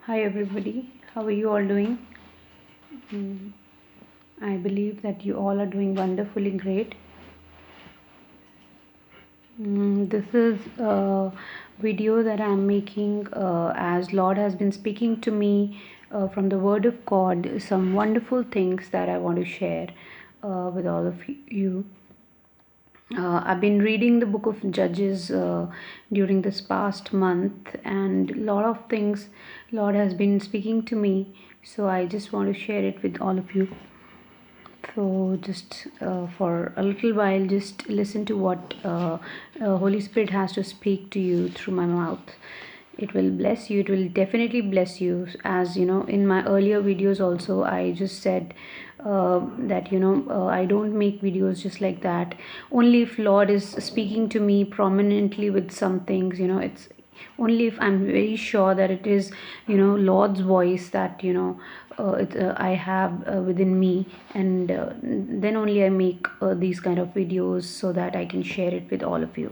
Hi everybody, how are you all doing? Mm, I believe that you all are doing wonderfully great. This is a video that I'm making as Lord has been speaking to me from the Word of God, some wonderful things that I want to share with all of you. I've been reading the book of Judges during this past month, and a lot of things Lord has been speaking to me. So I just want to share it with all of you. So just for a little while, just listen to what Holy Spirit has to speak to you through my mouth. It will bless you. It will definitely bless you. As you know, in my earlier videos also, I just said that I don't make videos just like that. Only if Lord is speaking to me prominently with some things, it's only if I'm very sure that it is Lord's voice that I have within me, and then only I make these kind of videos so that I can share it with all of you.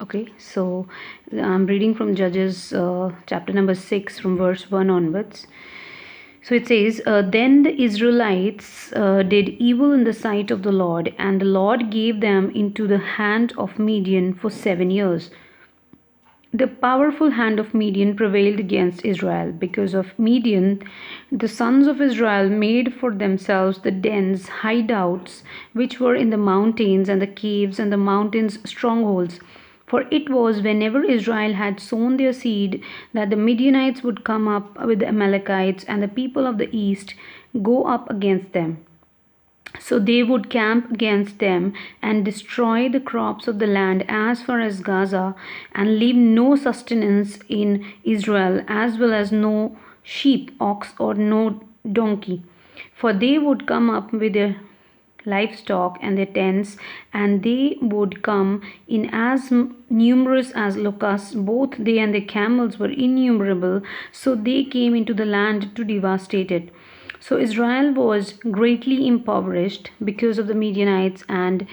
Okay, so I'm reading from Judges chapter number 6 from verse 1 onwards. So it says, Then the Israelites did evil in the sight of the Lord, and the Lord gave them into the hand of Midian for 7 years. The powerful hand of Midian prevailed against Israel. Because of Midian, the sons of Israel made for themselves the dens, hideouts, which were in the mountains, and the caves and the mountains' strongholds. For it was whenever Israel had sown their seed that the Midianites would come up with the Amalekites, and the people of the east go up against them. So they would camp against them and destroy the crops of the land as far as Gaza, and leave no sustenance in Israel, as well as no sheep, ox, or no donkey. For they would come up with their livestock and their tents, and they would come in as numerous as locusts. Both they and their camels were innumerable, so they came into the land to devastate it. So Israel was greatly impoverished because of the Midianites, and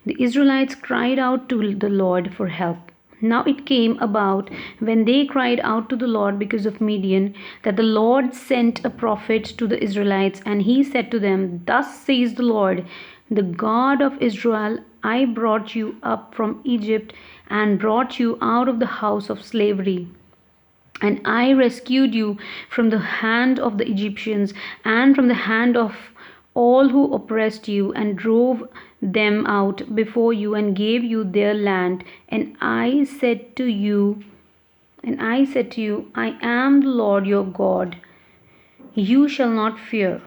the Israelites cried out to the Lord for help. Now it came about, when they cried out to the Lord because of Midian, that the Lord sent a prophet to the Israelites, and he said to them, Thus says the Lord, the God of Israel, I brought you up from Egypt and brought you out of the house of slavery. And I rescued you from the hand of the Egyptians and from the hand of all who oppressed you, and drove them out before you, and gave you their land. And I said to you, I am the Lord your God. You shall not fear.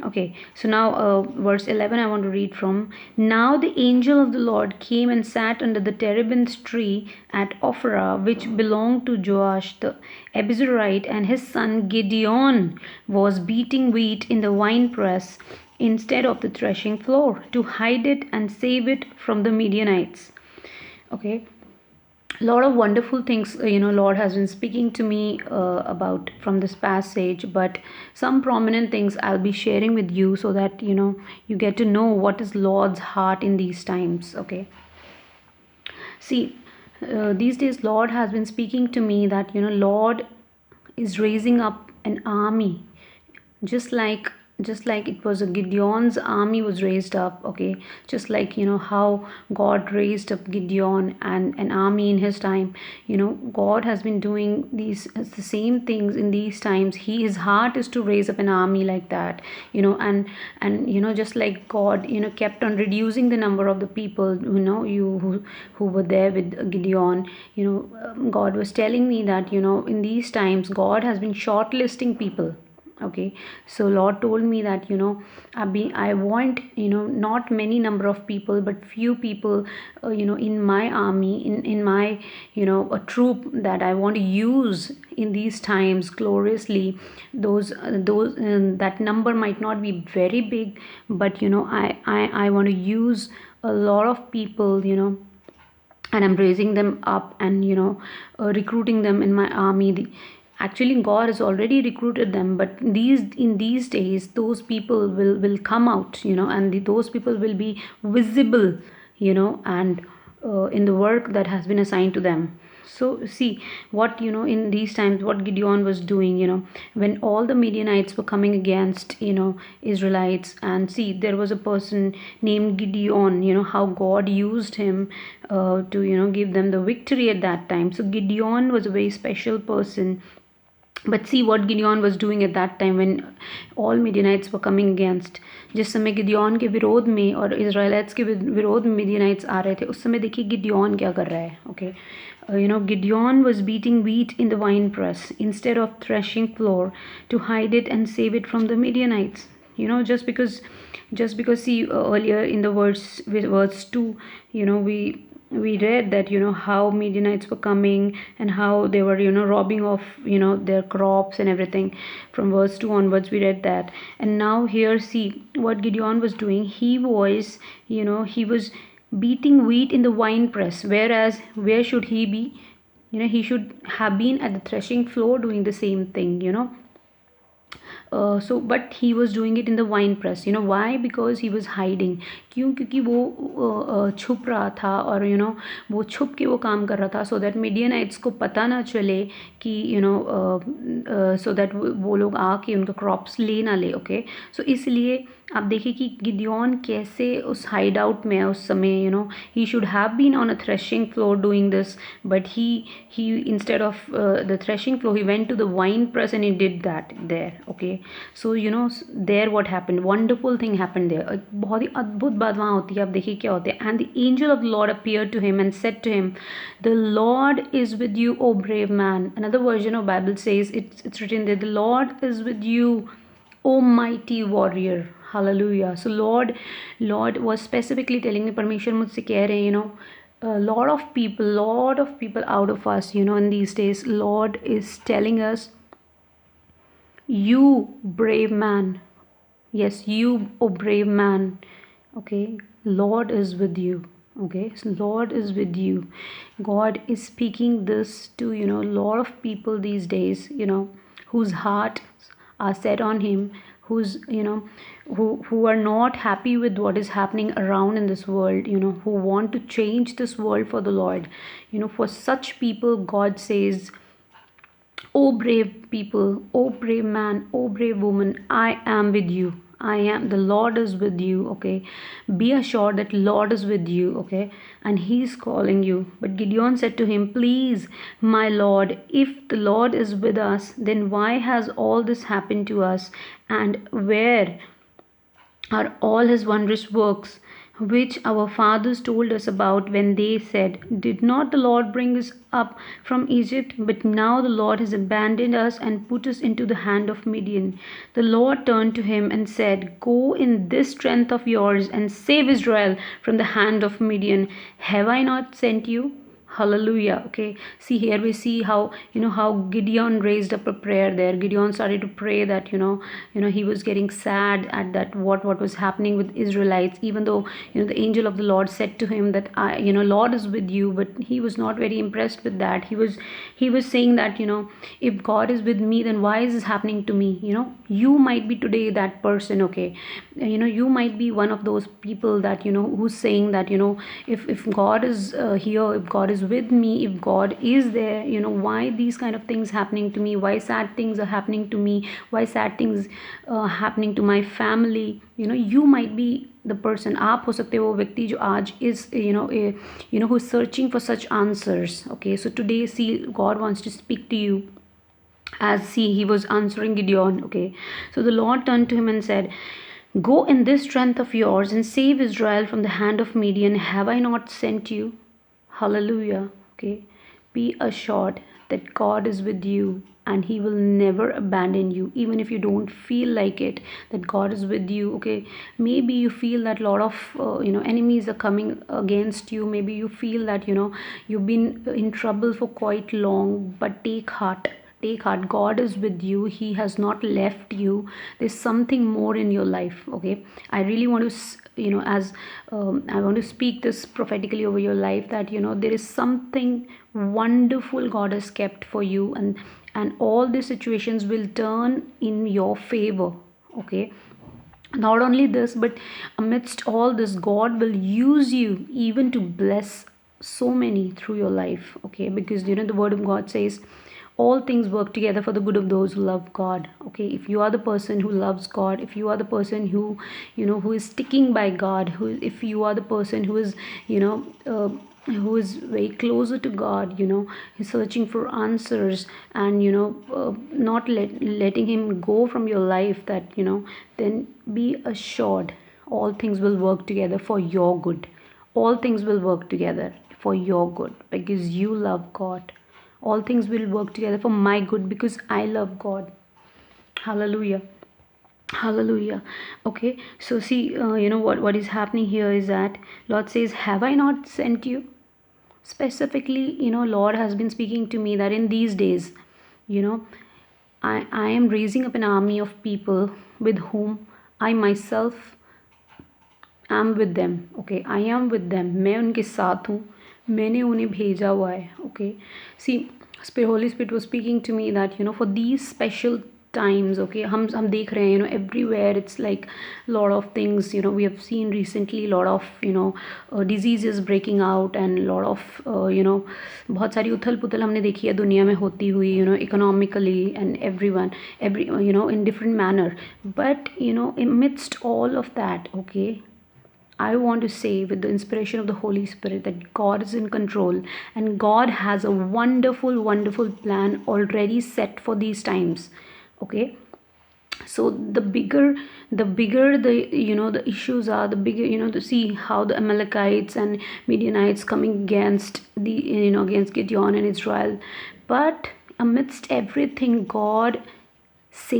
Okay, so now verse 11 I want to read from. Now the angel of the Lord came and sat under the terebinth tree at Ophrah, which belonged to Joash the Abiezrite, and his son Gideon was beating wheat in the winepress instead of the threshing floor, to hide it and save it from the Midianites. Okay, a lot of wonderful things Lord has been speaking to me about from this passage, but some prominent things I'll be sharing with you, so that you get to know what is Lord's heart in these times. Okay, see, these days Lord has been speaking to me that Lord is raising up an army, just like it was a Gideon's army was raised up. Okay, just like how God raised up Gideon and an army in his time. God has been doing the same things in these times. His heart is to raise up an army like that. And just like God kept on reducing the number of the people who were there with Gideon. God was telling me that in these times God has been shortlisting people. Okay, so Lord told me that I want not many number of people, but few people in my army, in my a troop that I want to use in these times gloriously. Those that number might not be very big, but I want to use a lot of people, and I'm raising them up, and recruiting them in my army. Actually, God has already recruited them, but in these days those people will come out, and those people will be visible, and in the work that has been assigned to them. So see what, in these times, what Gideon was doing, when all the Midianites were coming against, Israelites. And see, there was a person named Gideon, how God used him to, give them the victory at that time. So Gideon was a very special person. But see what Gideon was doing at that time when all Midianites were coming against. जिस समय Gideon के विरोध में और इजराइलिट्स के विरोध में मिडियनाइट्स आ रहे थे, उस समय देखिए गिडियन क्या कर रहा है. Okay, Gideon was beating wheat in the wine press instead of threshing flour to hide it and save it from the Midianites. Just because see, earlier in the verse 2, we read that, how Midianites were coming and how they were, robbing of, their crops and everything. From verse 2 onwards we read that. And now here, see what Gideon was doing. He was beating wheat in the wine press, whereas where should he be? He should have been at the threshing floor doing the same thing. But he was doing it in the wine press. Why? Because he was hiding. क्यों? क्योंकि वो छुप रहा था और वो छुप के वो काम कर रहा था, so that मिडियनाइट्स को पता ना चले कि so that वो लोग आके उनका क्रॉप्स ले ना ले. ओके, सो इसलिए आप देखिए कि गिडियन कैसे उस हाइड आउट में है उस समय. He should have been on a threshing floor doing this, but he instead of the threshing floor, he went to the wine press and he did that there. Okay, so there what happened, wonderful thing happened there. एक बहुत ही अद्भुत बात वहाँ होती है. आप देखिए क्या होता है. And the angel of the Lord appeared to him and said to him, the Lord is with you, O brave man. Another version of Bible says, it's written there, the Lord is with you, O mighty warrior. Hallelujah. So Lord was specifically telling me, परमेश्वर मुझसे कह रहे हैं, a lot of people out of us, in these days, Lord is telling us, you brave man. Yes, you, oh brave man. Okay, Lord is with you. Okay, so Lord is with you. God is speaking this to, a lot of people these days, whose hearts are set on him, who's who are not happy with what is happening around in this world, who want to change this world for the Lord. For such people, God says, oh brave people, oh brave man, oh brave woman, I am with you. I am, the Lord is with you. Okay, be assured that Lord is with you. Okay, and he's calling you. But Gideon said to him, please, my Lord, if the Lord is with us, then why has all this happened to us? And where are all his wondrous works which our fathers told us about when they said, did not the Lord bring us up from Egypt? But now the Lord has abandoned us and put us into the hand of Midian. The Lord turned to him and said, go in this strength of yours and save Israel from the hand of Midian. Have I not sent you? Hallelujah. Okay, see, here we see how how Gideon raised up a prayer there. Gideon started to pray that he was getting sad at that what was happening with Israelites, even though the angel of the Lord said to him that I Lord is with you. But he was not very impressed with that. He was saying that if God is with me, then why is this happening to me? You might be today that person. Okay, you might be one of those people that who's saying that if God is here, if God is with me, if God is there, why these kind of things happening to me? Why sad things are happening to me? Why sad things happening to my family? You might be the person. आप हो सकते हो वो व्यक्ति जो आज is who is searching for such answers. Okay, so today, see, God wants to speak to you as see he was answering Gideon. Okay, so the Lord turned to him and said, go in this strength of yours and save Israel from the hand of Midian. Have I not sent you? Hallelujah. Okay, be assured that God is with you and he will never abandon you, even if you don't feel like it, that God is with you. Okay, maybe you feel that a lot of enemies are coming against you. Maybe you feel that you've been in trouble for quite long, but take heart. Take heart. God is with you. He has not left you. There's something more in your life. Okay, I really want to as I want to speak this prophetically over your life, that there is something wonderful God has kept for you, and all these situations will turn in your favor. Okay, not only this, but amidst all this, God will use you even to bless so many through your life, okay? Because the word of God says all things work together for the good of those who love God, okay? If you are the person who loves God, if you are the person who who is sticking by God, if you are the person who is who is very closer to God, he's searching for answers, and not letting him go from your life, that then be assured all things will work together for your good. All things will work together for your good because you love God. All things will work together for my good because I love God. Hallelujah. Hallelujah. Okay, so see, what is happening here is that Lord says, have I not sent you? Specifically, Lord has been speaking to me that in these days, you know I am raising up an army of people with whom I myself am with them. Okay, I am with them. मैं उनके साथ हूँ. मैंने उन्हें भेजा हुआ है. Okay, see, Holy Spirit was speaking to me that for these special times, okay, हम देख रहे हैं, everywhere it's like lot of things, we have seen recently lot of diseases breaking out, and lot of बहुत सारी उथल पुथल हमने देखी है दुनिया में होती हुई, economically, and every in different manner. But amidst all of that, okay, I want to say, with the inspiration of the Holy Spirit, that God is in control, and God has a wonderful, wonderful plan already set for these times. Okay, so the bigger the the issues are, the bigger, to see how the Amalekites and Midianites coming against the against Gideon and Israel. But amidst everything, God says